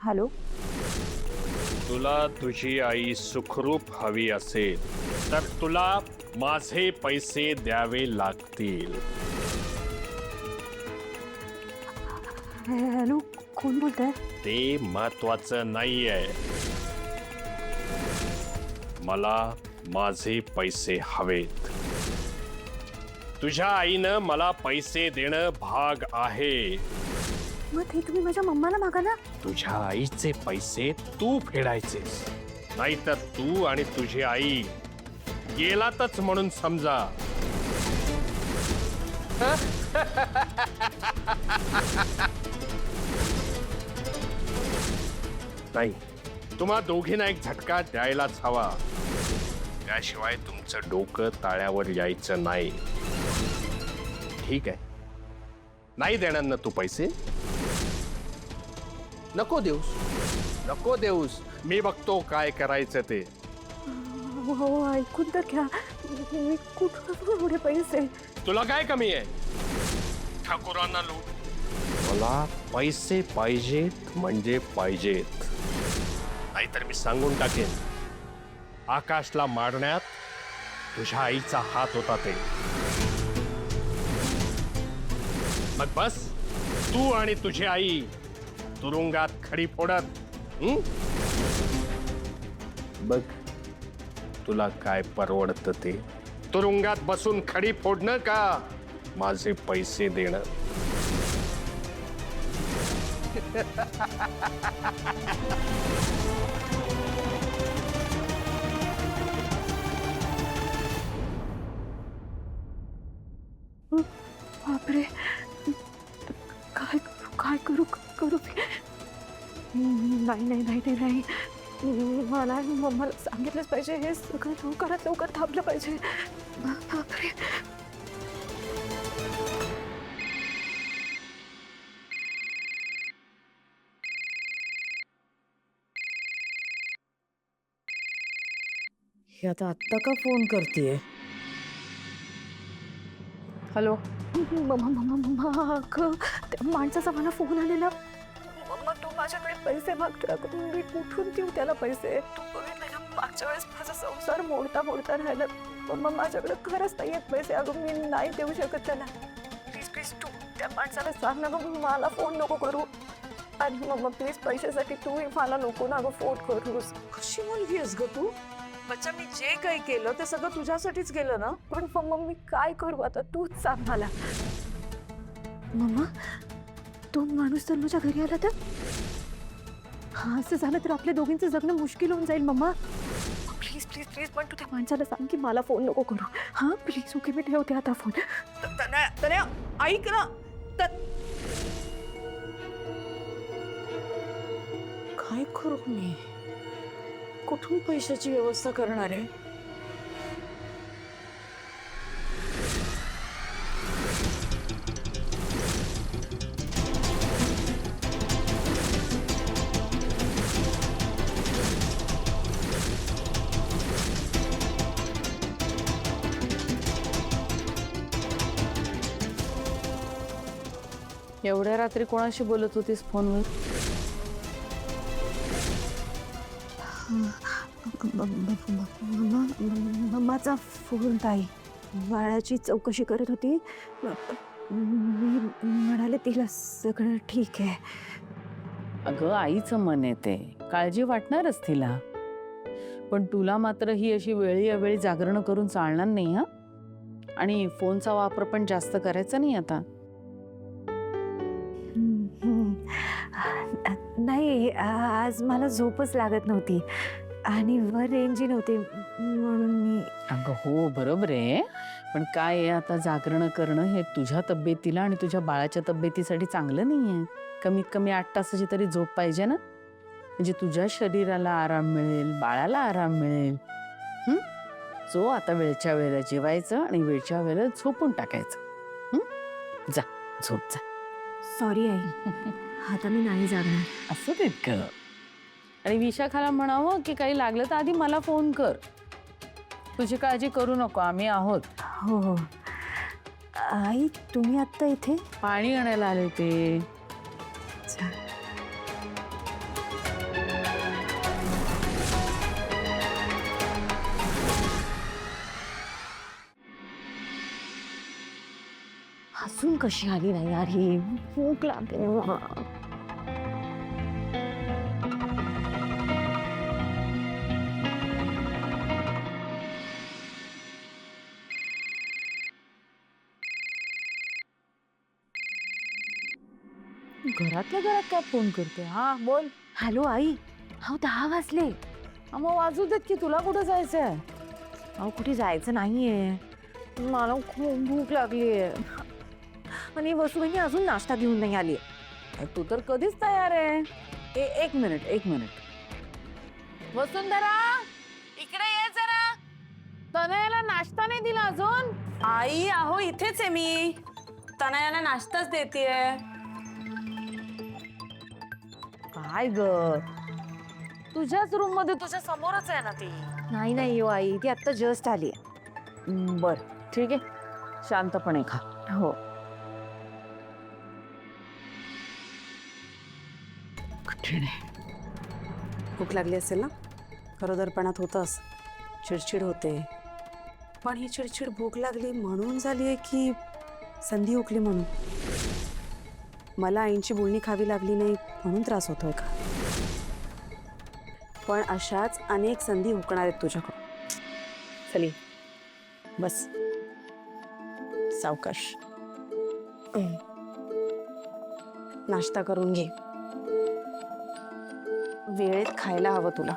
Hello. तुला तुझी आई सुखरूप हवी असेल तर तुला माझे पैसे द्यावे लागतील. हॅलो, कोण बोलतंय? ते महत्वाचं नाहीये. मला माझे पैसे हवेत. तुझ्या आईनं मला पैसे देणं भाग आहे. मग ते तुम्ही माझ्या मम्माला मागा ना. तुझ्या आईचे पैसे तू फेडायचेस, नाहीतर तू आणि तुझी आई गेलातच म्हणून समजा. नाही, तुम्हा दोघींना एक झटका द्यायलाच हवा. त्याशिवाय तुमचं डोकं ताळ्यावर यायचं नाही. ठीक आहे, नाही देणार ना तू पैसे? नको देऊस, नको देऊस. मी बघतो काय करायचं ते. हो, ऐकून तर घ्या. मी कुठून एवढे पैसे? तुला काय कमी आहे? ठाकूरांना लूट. मला पैसे पाहिजेत म्हणजे पाहिजेत, नाहीतर मी सांगून टाकेन. आकाशला मारण्यात तुझ्या आईचा हात होता ते. मग बस, तू आणि तुझी आई तुरुंगात खडी फोडत. बघ तुला काय परवडतं ते. तुरुंगात बसून खडी फोडणं का माझे पैसे देणं? बापरे, काय काय करू करू? नाही नाही नाही नाही नाही, मला मम्माला सांगितलंच पाहिजे. हे सगळं लवकरात लवकर थांबलं पाहिजे. बापरे. हे आता आत्ता का फोन करतेय? हॅलो. त्या माणसाचा मला फोन आलेला. मम्मा, तू माझ्याकडे पैसे मागतोय. मी कुठून देऊ त्याला पैसे? तू बघितलं ना, मागच्या वेळेस माझा संसार मोडता मोडता राहिला. मम्मा, माझ्याकडे खरंच नाही आहेत पैसे. अगं, मी नाही देऊ शकत त्याला. प्लीज प्लीज तू त्या माणसाला सांग ना गं, मला फोन नको करू. आणि मम्मा प्लीज, पैशासाठी तू मला नको ना गं फोन करूस. कशी मुलगी आहेस ग तू? बच्चा, मी जे काही केलं ते सगळं तुझ्यासाठीच केलं ना. पण मम्मा, मी काय करू आता? तूच सांग मला. मम्मा, तो माणूस तर माझ्या घरी आला तर? हा, असं झालं तर आपल्या दोघींचं जगणं मुश्किल होऊन जाईल. मम्मा प्लीज प्लीज प्लीज, पण तू त्या माणसाला सांग की मला फोन नको करू. हा प्लीज. ओके, मी ठेवते आता फोन. तन्या, ऐक ना. काय करू मी? कुठून पैशाची व्यवस्था करणार आहे? एवढ्या रात्री कोणाशी बोलत होतीस फोनवर? मम्माचा फोन. ताई बाळाची चौकशी करत होती. मी म्हणाले तिला सगळं ठीक आहे. अगं, आईचं मन येते, काळजी वाटणारच तिला. पण तुला मात्र ही अशी वेळी अवेळी जागरण करून चालणार नाही. हा, आणि फोनचा वापर पण जास्त करायचा नाही आता. नाही, आज मला झोपच लागत नव्हती आणि वर रेंजही नव्हती, म्हणून मी. अगं हो, बरोबर आहे. पण काय आहे, आता जागरण करणं हे तुझ्या तब्येतीला आणि तुझ्या बाळाच्या तब्येतीसाठी चांगलं नाही आहे. कमीत कमी 8 तासाची तरी झोप पाहिजे ना, म्हणजे तुझ्या शरीराला आराम मिळेल, बाळाला आराम मिळेल. जो आता वेळच्या वेळेला जेवायचं आणि वेळच्या वेळेला झोपून टाकायचं. जा, झोप जा. सॉरी आई, आता मी नाही जाणार. असं तितकं. आणि विशाखाला म्हणावं की काही लागलं तर आधी मला फोन कर. तुझी काळजी करू नको, आम्ही आहोत. हो हो. आई, तुम्ही आत्ता इथे? पाणी आणायला आले ते. अजून कशी आली नाही यार ही, भूक लागते मला. घरातल्या घरात काय फोन करते? हा बोल. हॅलो आई, हो 10 वाजले. हा, मग वाजू देत की, तुला कुठं जायचंय? अहो कुठे जायचं नाहीये, मला खूप भूक लागलीये आणि वसुबाईंनी अजून नाश्ता घेऊन नाही आली. तू तर कधीच तयार आहे. एक मिनिट. वसुंधरा, इकडे ये जरा. तनयाला नाश्ता नाही दिला अजून. आई अहो इथेच आहे मी, तनयाला नाश्ताच देतेय. काय ग, तुझ्याच रूम मध्ये तुझ्या समोरच आहे ना ती. नाही हो आई, ती आत्ता जस्ट आली. बर ठीक आहे, शांतपणे खा. हो. कठीण आहे. भूक लागली असेल ना, गरोदरपणात होतंच, चिडचिड होते. पण ही चिडचिड भूक लागली म्हणून झाली आहे की संधी हुकली म्हणून? मला आईंची बोलणी खावी लागली नाही म्हणून त्रास होतोय का? पण अशाच अनेक संधी हुकणार आहेत तुझ्याकडून. चली बस, सावकाश. नाश्ता करून घे, वेळेत खायला हवं तुला.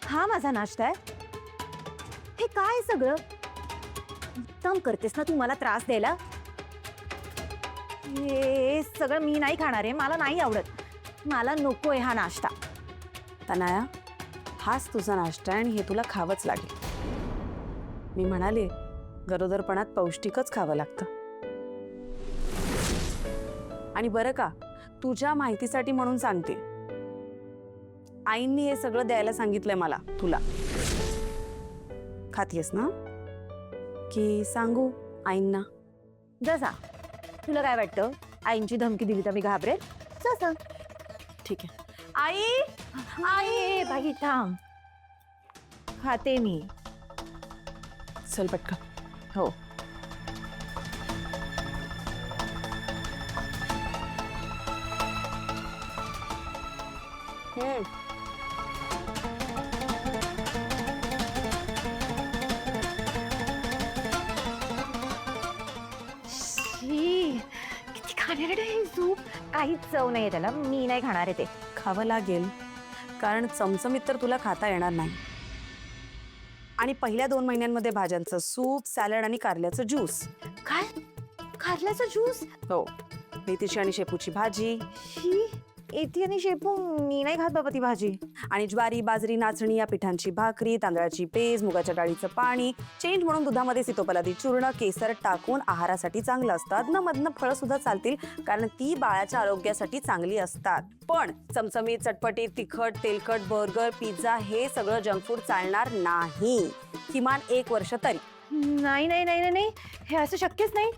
हा माझा नाश्ता आहे. हे काय सगळं काम करतेस ना तू मला त्रास द्यायला? हे सगळं मी नाही खाणार आहे, मला नाही आवडत, मला नकोय हा नाश्ता. तनया, हाच तुझा नाश्ता आहे आणि हे तुला खावंच लागेल. मी म्हणाले, गरोदरपणात पौष्टिकच खावं लागतं. आणि बरं का, तुझ्या माहितीसाठी म्हणून सांगते, आईंनी हे सगळं द्यायला सांगितलंय मला तुला. खातीयस ना? की सांगू आईंना? जसा तुला काय वाटतं, आईंची धमकी दिली तर मी घाबरेल? जसं. ठीक आहे. आई आई बाई थांब, खाते मी. चल पटकन. हो. शी, किती खाण्याकडे ही सूप, काहीच चव नाहीये त्याला, मी नाही खाणार आहे ते. खावं लागेल, कारण चमचमीत तर तुला खाता येणार नाही. आणि पहिल्या 2 महिन्यांमध्ये भाज्यांचं सूप, सॅलड आणि कारल्याचं ज्यूस. काय, कारल्याचा ज्यूस? हो, मेथीची आणि शेपूची भाजी. शी, एती आणि शेपू मी नाही खात बाबा ती भाजी. आणि ज्वारी, बाजरी, नाचणी या पिठांची भाकरी, तांदळाची पेज, मुगाच्या डाळीचं पाणी, चेंज म्हणून दुधामध्ये सीतोफलादी चूर्ण, केसर टाकून आहारासाठी चांगलं असतात. मधनं फळं सुद्धा चालतील, कारण ती बाळाच्या आरोग्यासाठी चांगली असतात. पण चमचमीत, चटपटीत, तिखट, तेलकट, बर्गर, पिझ्झा हे सगळं जंक फूड चालणार नाही, किमान 1 वर्ष तरी. नाही नाही नाही नाही, हे असं शक्यच नाही.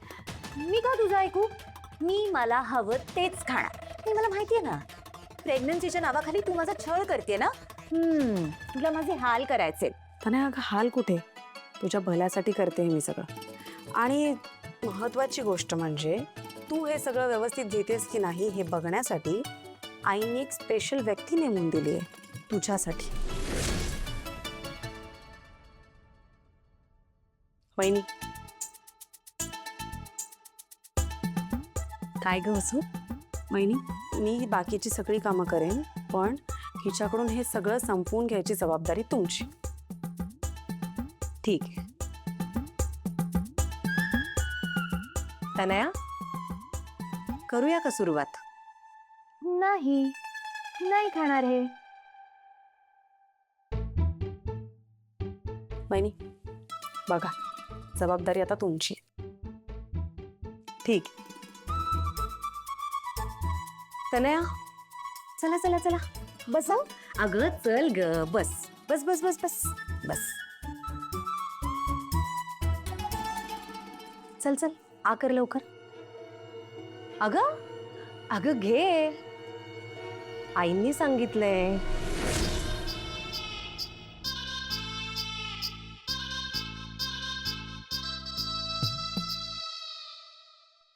मी का तुझं ऐकू? मी मला हवं तेच खाणार. हे मला माहितीये ना, प्रेग्नन्सीच्या नावाखाली तू माझा छळ करते ना. तुला माझे हाल करायचे. तनया, अगं हाल कुठे, तुझ्या भल्यासाठी करते मी सगळं. आणि महत्वाची गोष्ट म्हणजे तू हे सगळं व्यवस्थित घेतेस की नाही हे बघण्यासाठी आईने एक स्पेशल व्यक्ती नेमून दिली आहे तुझ्यासाठी. वहिनी. काय ग असू? वहिनी, मी बाकीची सगळी कामं करेन, पण हिच्याकडून हे सगळं संपवून घ्यायची जबाबदारी तुमची. ठीक आहे. तनया, करूया का सुरुवात? नाही, नाही खाणार हे. वहिनी बघा, जबाबदारी आता तुमची. ठीक. तनया, चला चला चला, बस. अगं चल ग, बस बस बस बस बस बस. चल चल, आकर लवकर. अगं अगं घे, आईंनी सांगितलंय.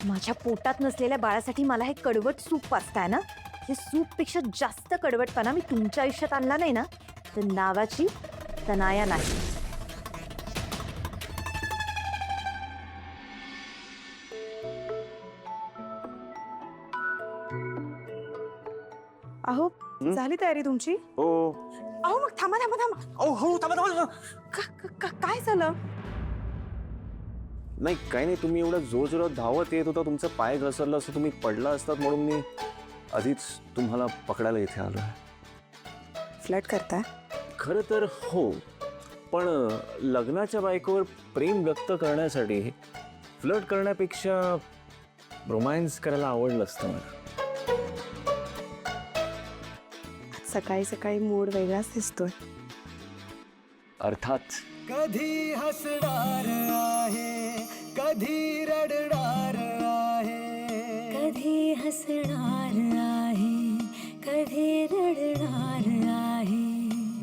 माझ्या पोटात नसलेल्या बाळासाठी मला हे कडवट सूप पाजताय ना? हे सूपपेक्षा जास्त कडवटपणा मी तुमच्या आयुष्यात आणला नाही ना, तर नावाची तनाया नाही. अहो झाली तयारी तुमची? हो. अहो मग थांबा थांबा थांबा. हो थांबा. काय झालं? नाही काही नाही, तुम्ही एवढं जोरजोरात धावत येत होता, तुमचा पाय घसरला असं तुम्ही पडला असतात म्हणून मी आधीच तुम्हाला पकडायला इथे आलो. फ्लर्ट करताय? खरं तर हो, पण लग्नाच्या बायकोवर प्रेम व्यक्त करण्यासाठी फ्लर्ट करण्यापेक्षा रोमॅन्स करायला आवडलं असतं मला. सकाळी सकाळी मूड वेगळाच दिसतोय. अर्थात. कधी हसणार आहे, कधी रडणार आहे, कधी हसणार आहे, कधी रडणार आहे.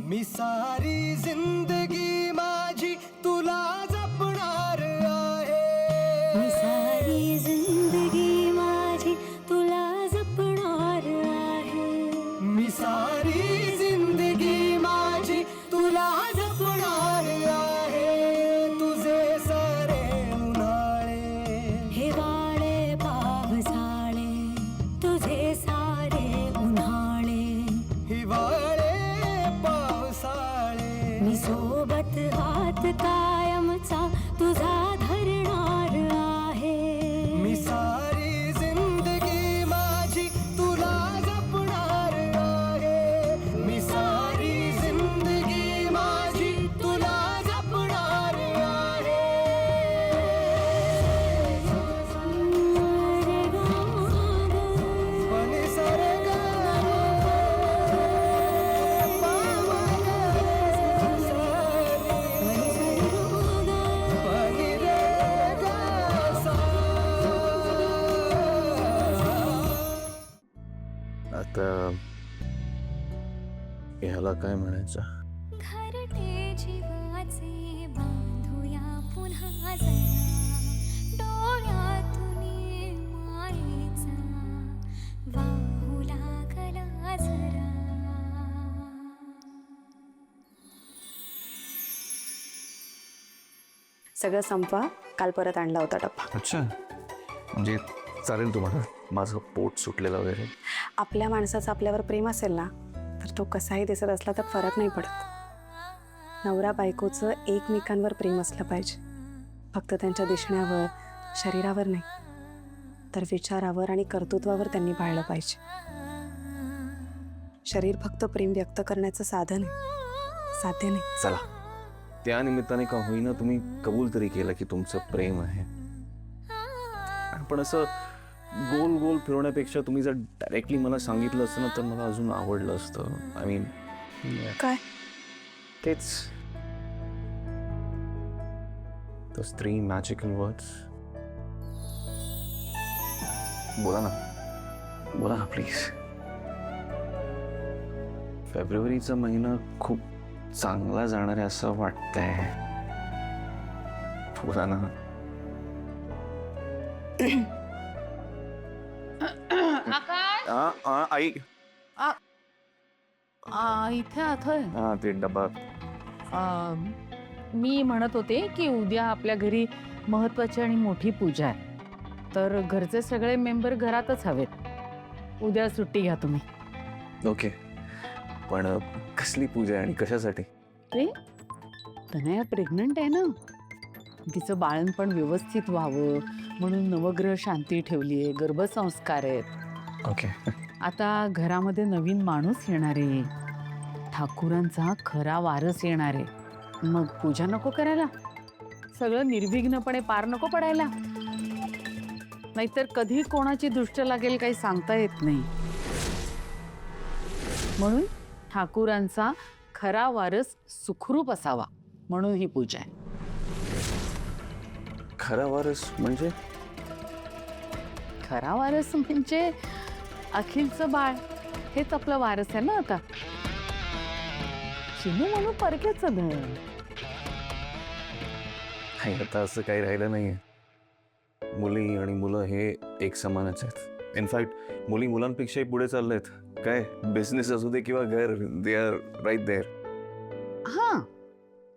मी सारी जिंदगी माझी तुला जपणार आहे. मी सारी जिंदगी माझी तुला जपणार आहे. मी सारी जिंदगी माझी तुला जपणार आहे. तुझे सारे उन्हाळे हिवाळे पावसाळे, तुझे सारे उन्हाळे हिवाळे पावसाळे. मी सोबत हात कायमचा तुझा धरणार आहे. मी सारी जिंदगी माझी तुला जपणार आहे. मी सारी जिंदगी माझी तुला जपणार आहे. पनी सारे गा पनी रे गा सा. आता ह्याला काय म्हणायचं? घरटे जीवाचे बांधूया पुन्हा जरा, डोळ्यातून मायेचा वाहू लागला जरा. सगळं संपवा. काल परत आणला होता डब्बा. अच्छा, म्हणजे चालेल तुम्हाला? माझं पोट सुटलेलं वगैरे. आपल्या माणसाचं आपल्यावर प्रेम असेल ना, तर तो कसाही दिसत असला तर फरक नाही पडत. नवरा बायकोचं एकमेकांवर प्रेम असलं पाहिजे. फक्त त्यांच्या दिसण्यावर, शरीरावर नाही, तर विचारावर आणि कर्तृत्वावर त्यांनी पाळलं पाहिजे. शरीर फक्त प्रेम व्यक्त करण्याचं साधन आहे, साध्य नाही. चला, त्या निमित्ताने का होईना तुम्ही कबूल तरी केलं की तुमचं प्रेम आहे. पण असं गोल गोल फिरवण्यापेक्षा तुम्ही जर डायरेक्टली मला सांगितलं असतं ना, तर मला अजून आवडलं असतं. आय मीन काय? तेच those 3 magical words. बोला ना प्लीज. फेब्रुवारीचा महिना खूप चांगला जाणार आहे असं वाटतंय. बोला ना. आई. इथे आथय. हा, ते डबा. मी म्हणत होते की उद्या आपल्या घरी महत्वाची आणि मोठी पूजा आहे, तर घरचे सगळे मेंबर घरातच हवेत. उद्या सुट्टी घ्या तुम्ही. ओके, पण कसली पूजा आहे आणि कशासाठी? तनया प्रेग्नंट आहे ना, तिचं बाळणपण व्यवस्थित व्हावं म्हणून नवग्रह शांती ठेवलीये, गर्भसंस्कार आहेत. ओके. आता घरामध्ये नवीन माणूस येणार आहे, ठाकूरांचा खरा वारस येणार आहे. मग पूजा नको करायला? सगळं निर्विघ्नपणे पार नको पडायला? नाहीतर कधी कोणाची दृष्ट लागेल काही सांगता येत नाही. म्हणून ठाकूरांचा खरा वारस सुखरूप असावा म्हणून ही पूजा आहे. खरा वारस म्हणजे? खरा वारस म्हणजे अखिलचं बाळ हेच आपलं वारस आहे ना. आता चिनू म्हणून परकेच आता असं काही राहिलं नाहीये. मुली आणि मुलं हे एक समानच आहेत. इनफॅक्ट मुली मुलांपेक्षाही पुढे चाललेत. काय बिझनेस असू दे किंवा घर, दे आर राईट देअर. हां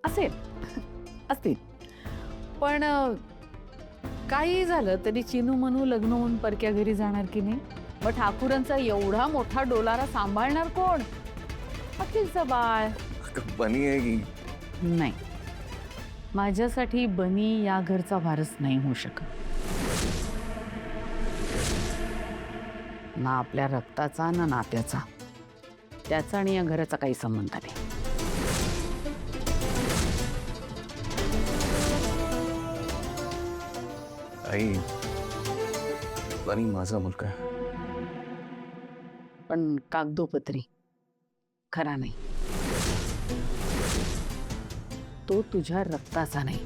असेल असतील पण काही झालं तरी चिनू मनू लग्न होऊन परक्या घरी जाणार की नाही. मग ठाकूरांचा एवढा मोठा डोलारा सांभाळणार कोण? अखिलचं बाळ. बनी आहे की नाही, माझ्यासाठी बनी या घरचा वारस नाही होऊ शकत. ना आपल्या रक्ताचा ना नात्याचा. त्याचा आणि या घराचा काही संबंध नाही. आई, बनी माझा मुलगा आहे. पण कागदोपत्री खरा नाही. तो तुझ्या रक्ताचा नाही.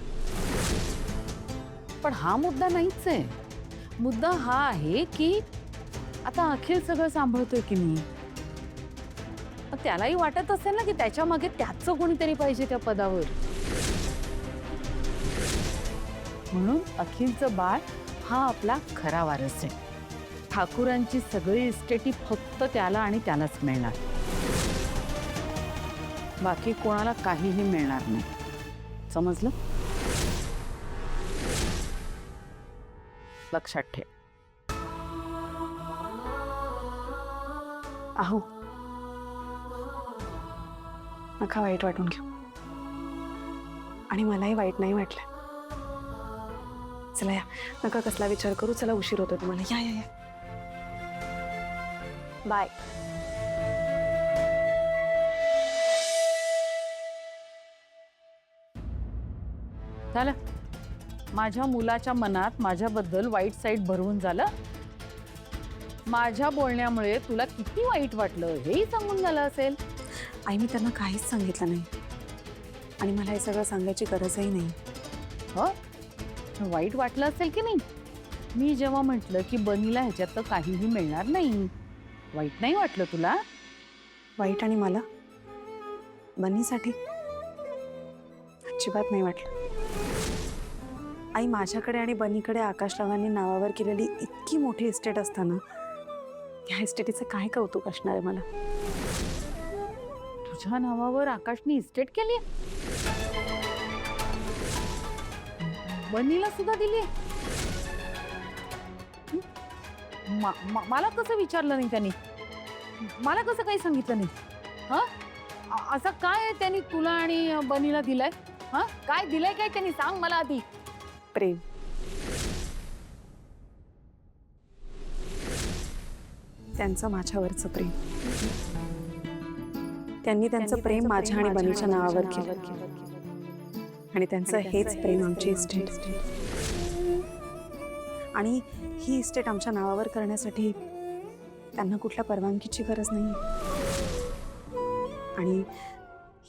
पण हा मुद्दा नाहीच आहे. मुद्दा हा आहे की आता अखिल सगळं सांभाळतोय की नाही. मग त्यालाही वाटत असेल ना की त्याच्या मागे त्याचं कोणीतरी पाहिजे त्या पदावर. म्हणून अखिलचं बाळ हा आपला खरा वारस आहे. ठाकूरांची सगळी इस्टेटी फक्त त्याला आणि त्यालाच मिळणार. बाकी कोणाला काहीही मिळणार नाही. समजलं? लक्षात ठेव. अहो, नका वाईट वाटून घेऊ. आणि मलाही वाईट नाही वाटलं. चला या, नका कसला विचार करू. चला, उशीर होतो तुम्हाला. या या या. बाय. झालं. माझ्या मुलाच्या मनात माझ्याबद्दल वाईट साईड भरवून झालं. माझ्या बोलण्यामुळे तुला किती वाईट वाटलं हेही सांगून झालं असेल. आई, मी त्यांना काहीच सांगितलं नाही आणि मला हे सगळं सांगायची गरजही नाही. हो, वाईट वाटलं असेल की नाही. मी जेव्हा म्हटलं की बनीला ह्याच्यात तर काहीही मिळणार नाही, वाईट नाही वाटलं तुला? वाईट आणि मला बनीसाठी अजिबात नाही वाटलं. आई, माझ्याकडे आणि बनीकडे आकाशरावांनी नावावर केलेली इतकी मोठी इस्टेट असताना त्या इस्टेटीचं काय कौतुक असणार आहे मला. तुझ्या नावावर आकाशने इस्टेट केली, बनीला सुद्धा दिली. मला कसं विचारलं नाही त्यांनी? मला कसं काही सांगितलं नाही? हा, असं काय त्यांनी तुला आणि बनीला दिलंय? हा, काय दिलंय काय त्यांनी? सांग मला आधी. प्रेम. त्यांचं माझ्यावरचं प्रेम. त्यांनी त्यांचं प्रेम माझ्या आणि बनीच्या नावावर केलं आणि त्यांचं हेच प्रेम आमची इस्टेट. आणि ही इस्टेट आमच्या नावावर करण्यासाठी त्यांना कुठल्या परवानगीची गरज नाही. आणि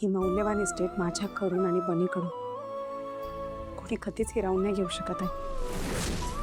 ही मौल्यवान इस्टेट माझ्याकडून आणि बनीकडून कोणी कधीच हिरावून नाही घेऊ शकत आहे.